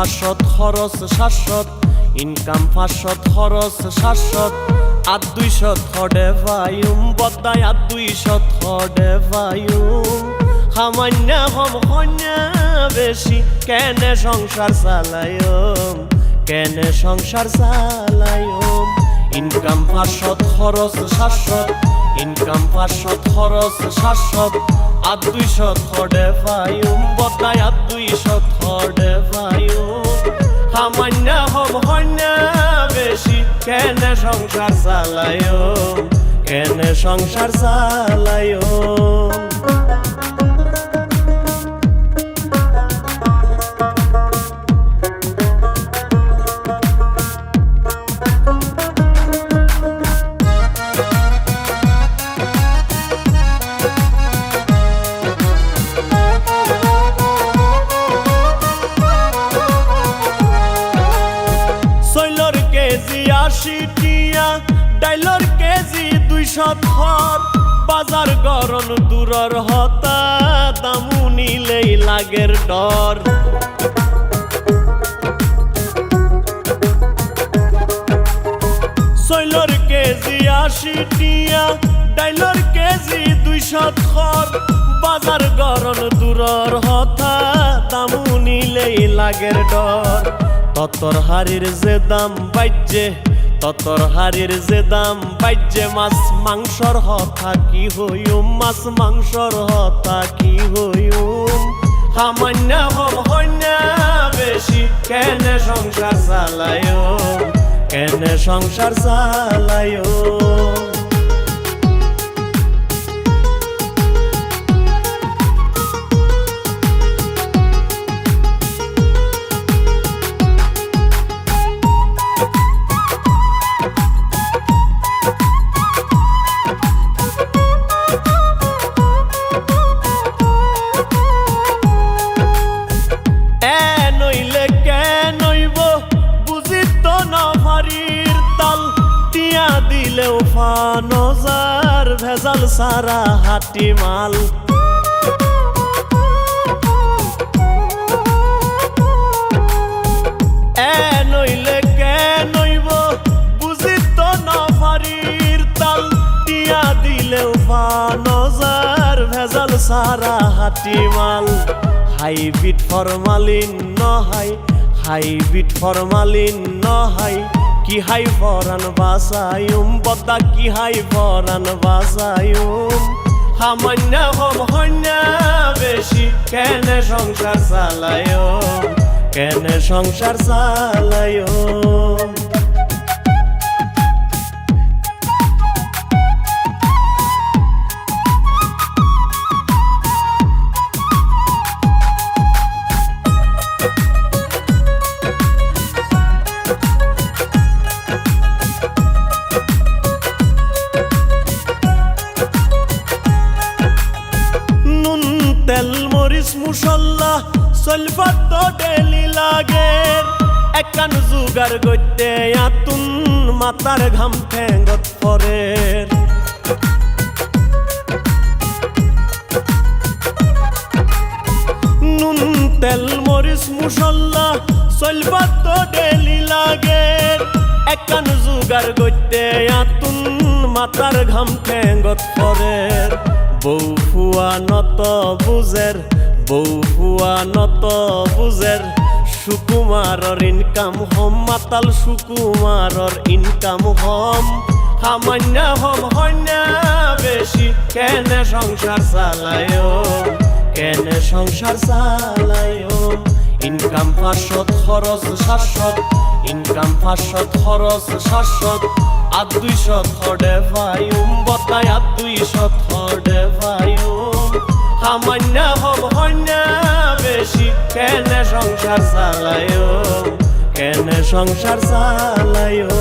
500 খরচ 700 ইনকাম 500 খরচ 700 আর 200 থডে ভাইম বদাই আর 200 থডে ভাইম সামান্য হম হন্যা বেশি কেনে সংসার চালায়ম কেনে সংসার চালায়ম ইনকাম 500 খরচ 700 ইনকাম 500 খরচ 700 আর 200 থডে ভাইম বদাই আর 200 থডে ভাইম সামান্য হম হন্যা বেশি কেনে সংসার চালায়ম কেনে সংসার চালায়ম কেজি 80 টিয়া ডাইলর কেজি 200 থর বাজার গরম দূরর হতা দামু নিলেই লাগের ডর সৈলর কেজি 80 টিয়া ডাইলর কেজি 200 থর বাজার গরম দূরর হতা দামু নিলেই লাগের ডর ততর হাড়ির যে দাম বাইজে ততর হাড়ির যে দাম বাইজে মাছ মাংসর হতা কি হইম মাছ মাংসর হতা কি হইম সামান্য হম হন্যা বেশি কেনে সংসার চালায়ম কেনে সংসার চালায়ম দিলেও ফানজার ভেজাল সারা হাটি মাল নইলে কে নইব বুঝিত নফারির তাল টিয়া দিলেও ফানজার ভেজাল সারা হাটি মাল হাইব্রিড ফরমালিন নহাই হাইব্রিড ফরমালিন নহাই কি হাই ফরান বাসায়ুম বদা কি হাই ফরান বাসায়ুম সামান্য হম হন্যা বেশি কেনে সংসার চালায়ম কেনে সংসার চালায়ম তেল মরিচ মুসল্লা সলফাত তো ডেলি লাগের একান জুগার গইতে আতুন মাতার ঘাম ঠেঙ্গত পরের নুন তেল মরিচ মুসল্লা সলফাত তো ডেলি লাগের একান জুগার গইতে আতুন মাতার ঘাম ঠেঙ্গত পরের বউ ফুয়া নত বুঝের বউ ফুয়া নত বুঝের সুকুমারর ইনকাম হম মাতাল সুকুমারর ইনকাম হম সামান্য হম হন্যা বেশি কেনে সংসার চালায়ম কেনে সংসার চালায়ম ইনকাম 500 খরচ 700 ইনকাম 500 খরচ 700 আর 200 থডে ভাইম বদাই আর 200 থডে ভাইম সামান্য হম হন্যা বেশি কেনে সংসার চালায়ম কেনে সংসার চালায়ম